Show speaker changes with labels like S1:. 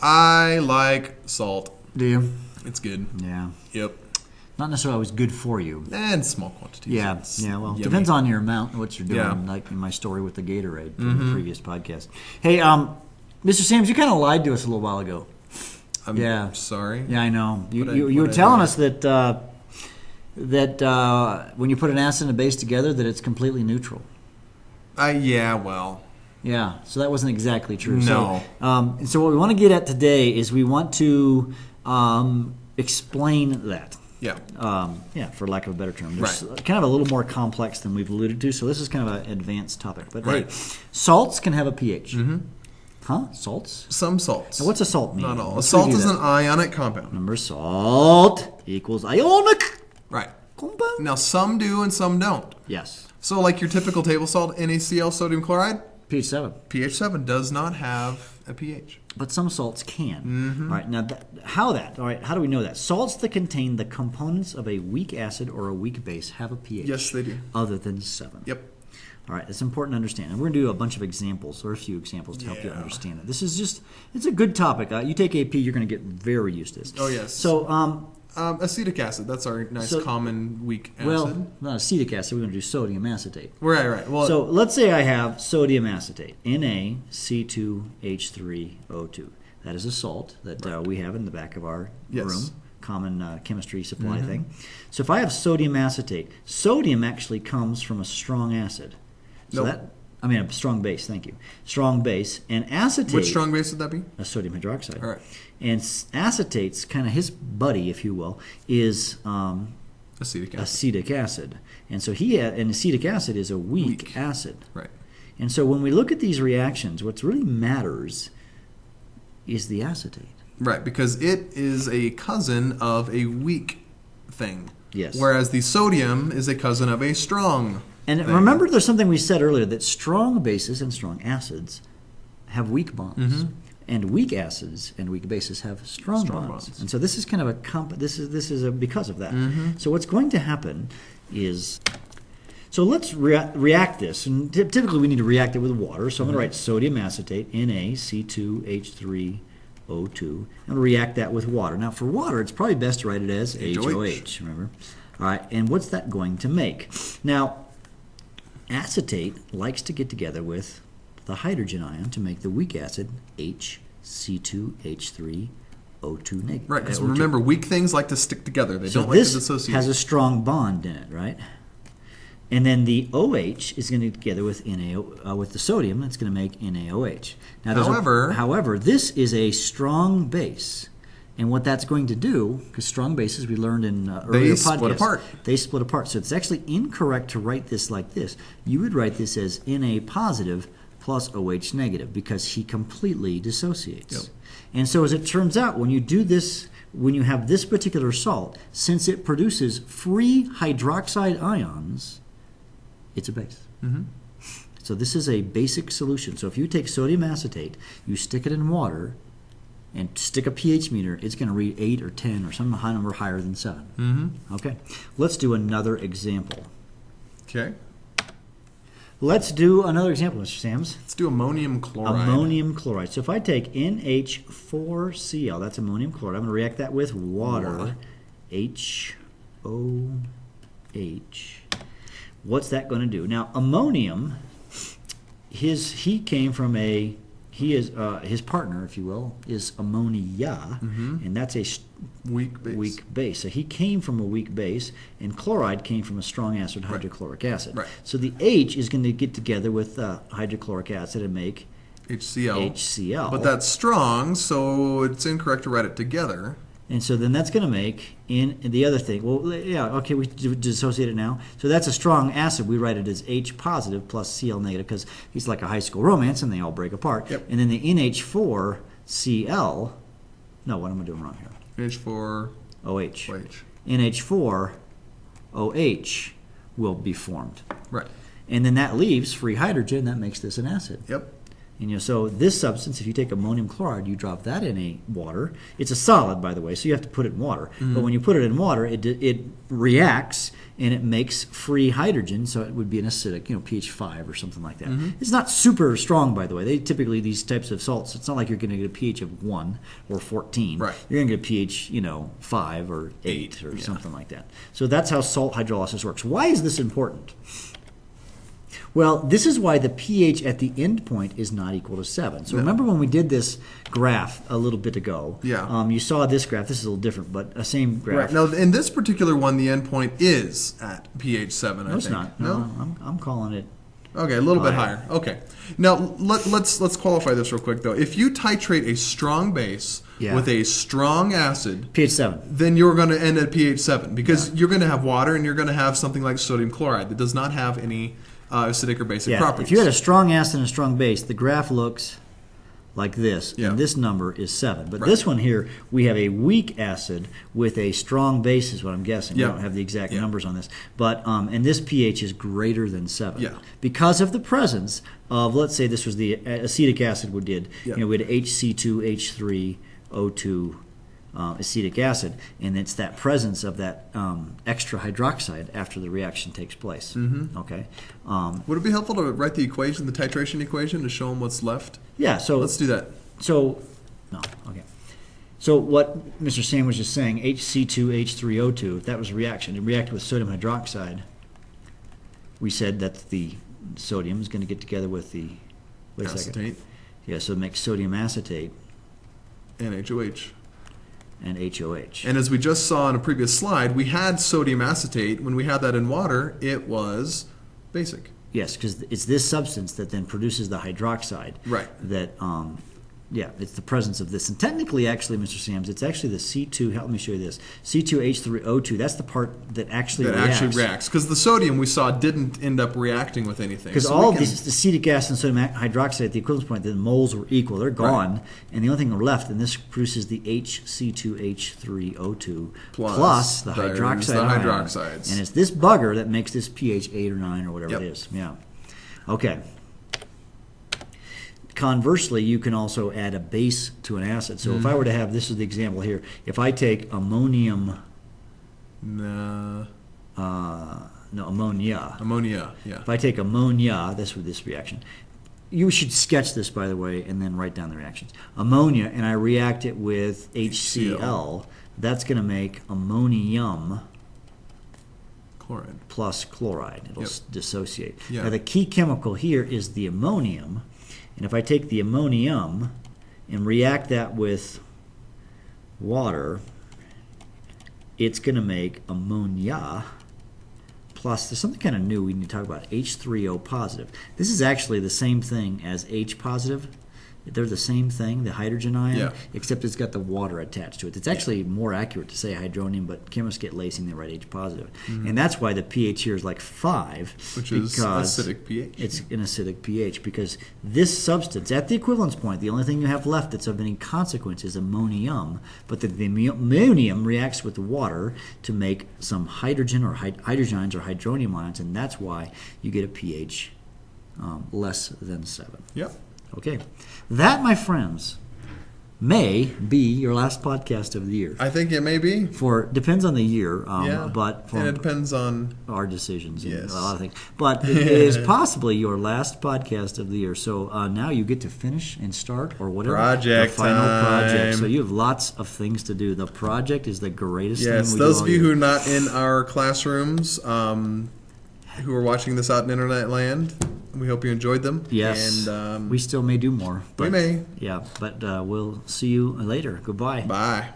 S1: I like salt.
S2: Do you?
S1: It's good.
S2: Yeah.
S1: Yep.
S2: Not necessarily always good for you.
S1: And small quantities.
S2: Yeah,
S1: It's
S2: well,
S1: yummy.
S2: depends on your amount and what you're doing,
S1: Yeah.
S2: like in my story with the Gatorade from the previous podcast. Hey, Mr. Sams, you kind of lied to us a little while ago.
S1: I'm sorry.
S2: Yeah, I know. You
S1: What
S2: were
S1: I
S2: telling
S1: do?
S2: us that when you put an acid and a base together, that it's completely neutral.
S1: Yeah, well.
S2: Yeah, so that wasn't exactly true.
S1: No.
S2: So what we want to get at today is we want to explain that.
S1: Yeah.
S2: For lack of a better term. It's
S1: Right.
S2: kind of a little more complex than we've alluded to, so this is kind of an advanced topic. But
S1: Right.
S2: hey, salts can have a pH. Mm-hmm. Huh? Salts?
S1: Some salts.
S2: Now, what's a salt mean?
S1: Not all. A
S2: Let's
S1: salt
S2: review
S1: is
S2: that.
S1: an ionic compound.
S2: Remember, salt equals ionic
S1: Right.
S2: compound.
S1: Now, some do and some don't.
S2: Yes.
S1: So, like your typical table salt, NaCl, sodium chloride,
S2: pH 7.
S1: pH 7 does not have a pH.
S2: But some salts can. All right. Now, how do we know that? Salts that contain the components of a weak acid or a weak base have a pH.
S1: Yes, they do.
S2: Other than 7.
S1: Yep.
S2: All right, it's important to understand. And we're going to do a bunch of examples, or a few examples, to help you
S1: Yeah.
S2: understand it. This is just, it's a good topic. You take AP, you're going to get very used to this.
S1: Oh, yes.
S2: So,
S1: Acetic acid, that's our nice common weak acid.
S2: well, not acetic acid, we're going to do sodium acetate.
S1: Right. Well,
S2: So let's say I have sodium acetate, NaC2H3O2. That is a salt that we have in the back of our room, common chemistry supply thing. So if I have sodium acetate, sodium actually comes from a strong acid. So
S1: Nope.
S2: a strong base, thank you. Strong base. And acetate...
S1: which strong base would that be?
S2: A sodium hydroxide.
S1: All right.
S2: And acetate's kind of his buddy, if you will, is
S1: Acetic acid.
S2: acetic acid. And so and acetic acid is a weak acid.
S1: Right.
S2: And so when we look at these reactions, what really matters is the acetate.
S1: Right, because it is a cousin of a weak thing.
S2: Yes.
S1: Whereas the sodium is a cousin of a strong
S2: And
S1: thing.
S2: remember, there's something we said earlier, that strong bases and strong acids have weak bonds. And weak acids and weak bases have strong bonds. And so this is kind of this is because of that. So what's going to happen is, so let's react this, and typically we need to react it with water. So I'm going to write sodium acetate, NaC2H3O2. I'm going to react that with water. Now for water, it's probably best to write it as HOH. Remember? All right. And what's that going to make? Now, acetate likes to get together with the hydrogen ion to make the weak acid HC2H3O2 negative.
S1: Right, because remember, weak things like to stick together. They
S2: So
S1: don't like to
S2: this
S1: dissociate.
S2: has a strong bond in it, right? And then the OH is going to get together with with the sodium. It's going to make NaOH. Now, however, this is a strong base. And what that's going to do, because strong bases we learned in earlier podcasts,
S1: split apart.
S2: They split apart. So it's actually incorrect to write this like this. You would write this as Na positive plus OH negative, because he completely dissociates.
S1: Yep.
S2: And so as it turns out, when you do this, when you have this particular salt, since it produces free hydroxide ions, it's a base. So this is a basic solution. So if you take sodium acetate, you stick it in water, and stick a pH meter, it's going to read 8 or 10 or some high number higher than 7. Okay. Let's do another example.
S1: Okay.
S2: Let's do another example, Mr. Sams.
S1: Let's do ammonium chloride.
S2: Ammonium chloride. So if I take NH4Cl, that's ammonium chloride. I'm going to react that with water. HOH. What's that going to do? Now, ammonium, his partner, if you will, is ammonia, and that's a weak base. So he came from a weak base, and chloride came from a strong acid, hydrochloric acid.
S1: Right.
S2: So the H is going to get together with hydrochloric acid and make
S1: HCl. But that's strong, so it's incorrect to write it together.
S2: And so then that's going to make the other thing. Well, yeah, okay, we dissociate it now. So that's a strong acid. We write it as H positive plus Cl negative, because he's like a high school romance and they all break apart.
S1: Yep.
S2: And then the NH4Cl, no, what am I doing wrong here?
S1: NH4OH.
S2: NH4OH will be formed.
S1: Right.
S2: And then that leaves free hydrogen. That makes this an acid.
S1: Yep.
S2: And so this substance, if you take ammonium chloride, you drop that in a water. It's a solid, by the way, so you have to put it in water. But when you put it in water, it reacts and it makes free hydrogen, so it would be an acidic, pH 5 or something like that. It's not super strong, by the way. Typically, these types of salts, it's not like you're going to get a pH of 1 or 14.
S1: Right.
S2: You're going to get a pH, 5 or 8 or something like that. So that's how salt hydrolysis works. Why is this important? Well, this is why the pH at the end point is not equal to 7. So remember when we did this graph a little bit ago?
S1: Yeah.
S2: You saw this graph. This is a little different, but a same graph.
S1: Right. Now, in this particular one, the end point is at pH 7, I think.
S2: No, it's not. No, I'm calling it.
S1: Okay, a little bit higher. Okay. Now, let's qualify this real quick, though. If you titrate a strong base with a strong acid,
S2: pH 7,
S1: then you're going to end at pH 7 because you're going to have water and you're going to have something like sodium chloride that does not have any acidic or basic properties.
S2: If you had a strong acid and a strong base, the graph looks like this, and this number is 7. But this one here, we have a weak acid with a strong base is what I'm guessing. We don't have the exact numbers on this. But and this pH is greater than 7. Because of the presence of, let's say this was the acetic acid we did. We had HC2H3O2 acetic acid, and it's that presence of that extra hydroxide after the reaction takes place. Okay.
S1: Would it be helpful to write the equation, the titration equation, to show them what's left?
S2: Yeah. So
S1: let's do that.
S2: So what Mr. Sam was just saying, HC2H3O2, if that was a reaction, it reacted with sodium hydroxide. We said that the sodium is going to get together with the
S1: acetate.
S2: Yeah. So it makes sodium acetate.
S1: And HOH.
S2: And HOH.
S1: And as we just saw in a previous slide, we had sodium acetate. When we had that in water, it was basic.
S2: Yes, because it's this substance that then produces the hydroxide.
S1: Right.
S2: That, it's the presence of this. And technically, actually, Mr. Sams, it's actually the C2, let me show you this, C2H3O2, that's the part that actually reacts.
S1: Because the sodium we saw didn't end up reacting with anything.
S2: Because all of these acetic acid and sodium hydroxide at the equivalence point, the moles were equal. They're gone. And the only thing left, and this produces the HC2H3O2 plus the hydroxide
S1: hydroxides.
S2: And it's this bugger that makes this pH 8 or 9 or whatever it is. Yeah. Okay. Conversely, you can also add a base to an acid. So if I were to have, this is the example here, if I take ammonium, ammonia.
S1: Ammonia, yeah.
S2: If I take ammonia, this with this reaction, you should sketch this, by the way, and then write down the reactions. Ammonia, and I react it with HCl, that's going to make ammonium
S1: chloride
S2: plus chloride. It'll dissociate.
S1: Yeah.
S2: Now, the key chemical here is the ammonium. And if I take the ammonium and react that with water, it's going to make ammonia plus, there's something kind of new we need to talk about, H3O positive. This is actually the same thing as H positive. They're the same thing, the hydrogen ion, except it's got the water attached to it. It's actually more accurate to say hydronium, but chemists get lazy and they write H positive. And that's why the pH here is like 5.
S1: Which is acidic pH.
S2: It's an acidic pH, because this substance, at the equivalence point, the only thing you have left that's of any consequence is ammonium, but the ammonium reacts with the water to make some hydrogen or hydrogen ions or hydronium ions, and that's why you get a pH less than 7.
S1: Yep.
S2: Okay. That, my friends, may be your last podcast of the year.
S1: I think it may be.
S2: Depends on the year,
S1: but and it depends on
S2: our decisions and a lot of things. But it is possibly your last podcast of the year. So now you get to finish and start or whatever.
S1: Project
S2: the final
S1: time.
S2: Project. So you have lots of things to do. The project is the greatest thing we do.
S1: Yes, those of you who are not in our classrooms, who are watching this out in internet land, we hope you enjoyed them.
S2: Yes, and we still may do more.
S1: We may.
S2: Yeah, but we'll see you later. Goodbye.
S1: Bye.